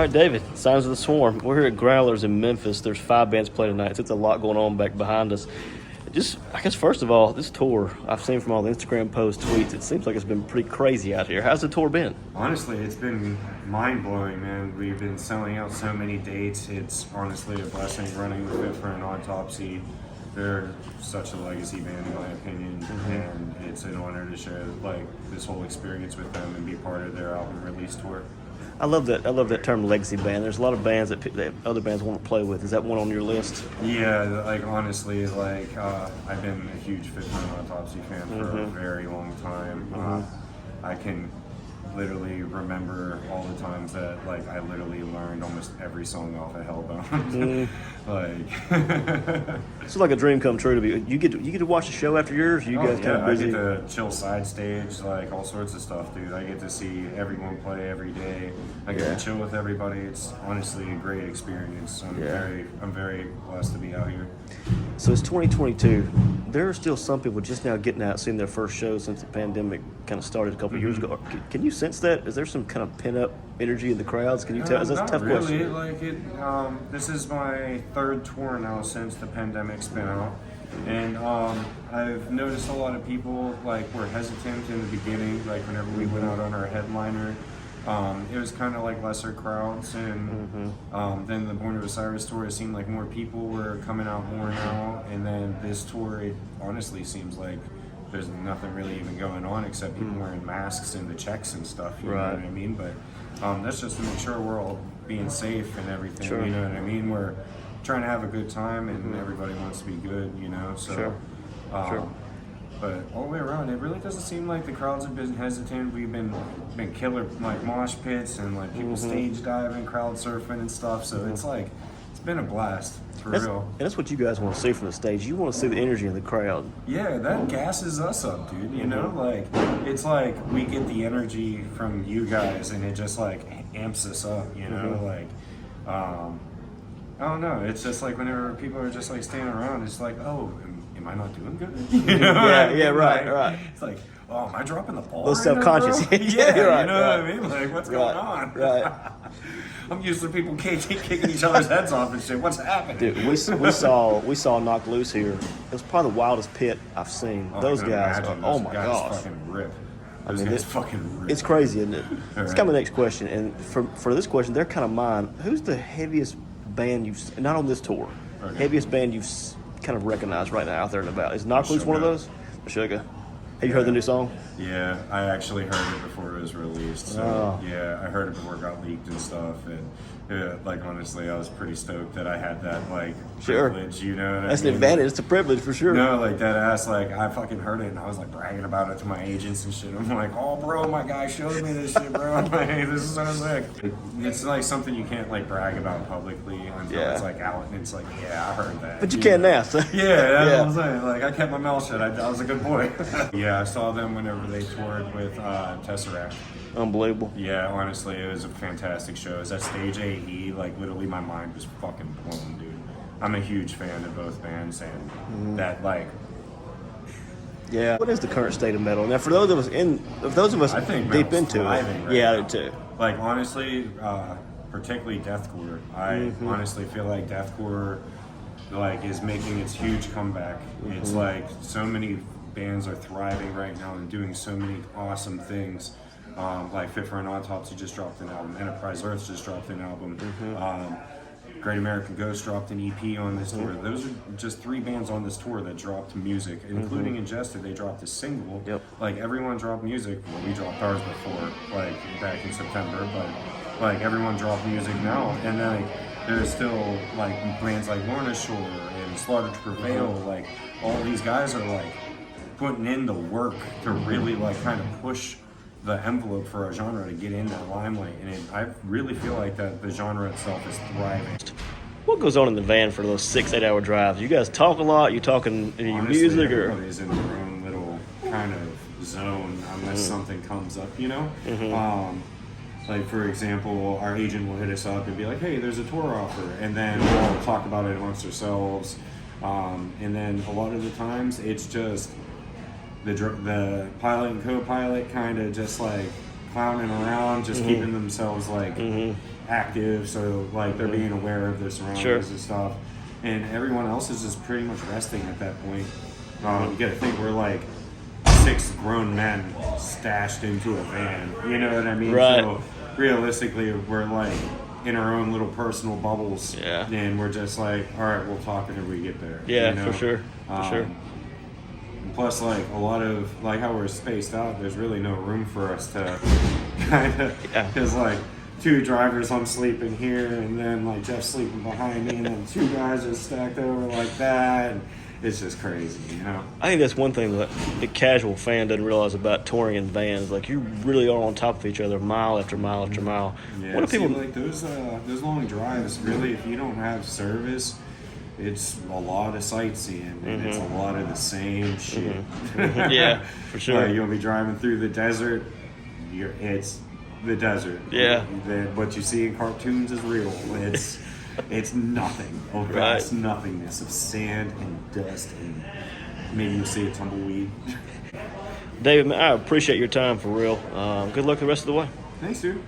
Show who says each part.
Speaker 1: right, David, Signs of the Swarm. We're here at Growlers in Memphis. There's 5 bands playing tonight. It's a lot going on back behind us. Just, I guess, first of all, this tour, I've seen from all the Instagram posts, tweets, it seems like it's been pretty crazy out here. How's the tour been?
Speaker 2: Honestly, it's been mind-blowing, man. We've been selling out so many dates. It's honestly a blessing running with Fit For An Autopsy. They're such a legacy band, in my opinion, and it's an honor to share like this whole experience with them and be part of their album release tour.
Speaker 1: I love that term, legacy band. There's a lot of bands that other bands want to play with. Is that one on your list?
Speaker 2: Yeah, like honestly, like I've been a huge Fit For An Autopsy fan for a very long time. I can literally remember all the times that like I literally learned almost every song off of Hellbound. Like
Speaker 1: it's like a dream come true to be. You get to watch the show after yours. You guys kind of busy.
Speaker 2: I get to chill side stage, like all sorts of stuff, dude. I get to see everyone play every day. I get to chill with everybody. It's honestly a great experience. I'm very blessed to be out here.
Speaker 1: So it's 2022. There are still some people just now getting out, seeing their first show since the pandemic kind of started a couple of years ago. Can you sense that? Is there some kind of pent up energy in the crowds? Can you tell? Is that a tough question?
Speaker 2: Like it. This is my 3rd tour now since the pandemic's been out, and I've noticed a lot of people like were hesitant in the beginning. Like whenever we went out on our headliner, it was kind of like lesser crowds, and then the Born of Osiris tour, it seemed like more people were coming out more now, and then this tour, it honestly seems like there's nothing really even going on except people wearing masks and the checks and stuff, you know what I mean? But that's just to make sure we're all being safe and everything, you know what I mean? We're trying to have a good time, and everybody wants to be good, you know? So, but all the way around, it really doesn't seem like the crowds have been hesitant. We've been killer like mosh pits and like people stage diving, crowd surfing and stuff. So it's like it's been a blast for real.
Speaker 1: And that's what you guys want to see from the stage. You want to see the energy in the crowd.
Speaker 2: Yeah, that gasses us up, dude. You know, like it's like we get the energy from you guys, and it just like amps us up. You know, like I don't know. It's just like whenever people are just like standing around, it's like, oh, am I not doing good? You know?
Speaker 1: Right.
Speaker 2: It's like, oh, am I dropping the ball?
Speaker 1: A little self-conscious.
Speaker 2: Right now, bro? Yeah, you know what I mean? Like, what's going on?
Speaker 1: Right.
Speaker 2: I'm used to people kicking each other's heads off and shit. What's happening?
Speaker 1: Dude, we saw Knock Loose here. It was probably the wildest pit I've seen. Those guys, oh my gosh.
Speaker 2: Fucking rip.
Speaker 1: I mean,
Speaker 2: it's fucking rip.
Speaker 1: It's crazy, isn't it? It's kind of the next question. And for this question, they're kind of mine. Who's the heaviest band you've, not on this tour, heaviest band you've kind of recognized right now out there and about? Is Knock Loose one of those? Sugar. Have you heard the new song?
Speaker 2: Yeah, I actually heard it before it was released. So yeah, I heard it before it got leaked and stuff. And like honestly, I was pretty stoked that I had that like privilege. You know what I mean?
Speaker 1: That's an advantage. It's a privilege for sure.
Speaker 2: No, like that ass. Like I fucking heard it and I was like bragging about it to my agents and shit. I'm like, oh bro, my guy showed me this shit, bro. I'm like, hey, this is so sick. It's like something you can't like brag about publicly until it's like out and it's like, yeah, I heard that.
Speaker 1: But you can now. So.
Speaker 2: Yeah, that's what I'm saying. Like I kept my mouth shut. I was a good boy. Yeah, I saw them whenever they toured with Tesseract.
Speaker 1: Unbelievable.
Speaker 2: Yeah, honestly, it was a fantastic show. It was at Stage AE, like literally my mind was fucking blown, dude. I'm a huge fan of both bands, and that like.
Speaker 1: Yeah. What is the current state of metal? Now, for those of us
Speaker 2: I think
Speaker 1: deep into it,
Speaker 2: right
Speaker 1: I
Speaker 2: now.
Speaker 1: do too.
Speaker 2: Like honestly, particularly deathcore. I honestly feel like deathcore, like, is making its huge comeback. It's like so many bands are thriving right now and doing so many awesome things. Like Fit For An Autopsy just dropped an album. Enterprise Earth just dropped an album. Great American Ghost dropped an EP on this tour. Those are just 3 bands on this tour that dropped music, including Ingested. They dropped a single. Like everyone dropped music. Well, we dropped ours before, like back in September, but like everyone dropped music now. And then there's still like bands like Lorna Shore and Slaughter to Prevail. Like all these guys are like putting in the work to really like kind of push the envelope for a genre to get in that limelight, and I really feel like that the genre itself is thriving.
Speaker 1: What goes on in the van for those 6-8 hour drives? You guys talk a lot. You talking any music or?
Speaker 2: Everybody's in their own little kind of zone unless something comes up, you know. Like for example, our agent will hit us up and be like, "Hey, there's a tour offer," and then we'll talk about it amongst ourselves. And then a lot of the times it's just the pilot and co-pilot kind of just like clowning around, just keeping themselves like active, so like they're being aware of their surroundings and stuff. And everyone else is just pretty much resting at that point. You got to think we're like 6 grown men stashed into a van. You know what I mean?
Speaker 1: Right.
Speaker 2: So realistically, we're like in our own little personal bubbles.
Speaker 1: Yeah.
Speaker 2: And we're just like, all right, we'll talk whenever we get there.
Speaker 1: Yeah,
Speaker 2: you know?
Speaker 1: for sure. For sure.
Speaker 2: Plus, like a lot of like how we're spaced out, there's really no room for us to kind of because like 2 drivers, I'm sleeping here, and then like Jeff's sleeping behind me, and then 2 guys are stacked over like that. And it's just crazy, you know.
Speaker 1: I think that's one thing that the casual fan doesn't realize about touring in vans. Like, you really are on top of each other mile after mile after mile.
Speaker 2: Yeah,
Speaker 1: what do people
Speaker 2: like those long drives? Really, if you don't have service, it's a lot of sightseeing, and it's a lot of the same shit.
Speaker 1: Yeah, for sure.
Speaker 2: You'll be driving through the desert. It's the desert.
Speaker 1: Yeah.
Speaker 2: What you see in cartoons is real. It's nothing. Oh, vast nothingness of sand and dust, and maybe you'll see a tumbleweed.
Speaker 1: David, man, I appreciate your time for real. Good luck the rest of the way.
Speaker 2: Thanks, dude.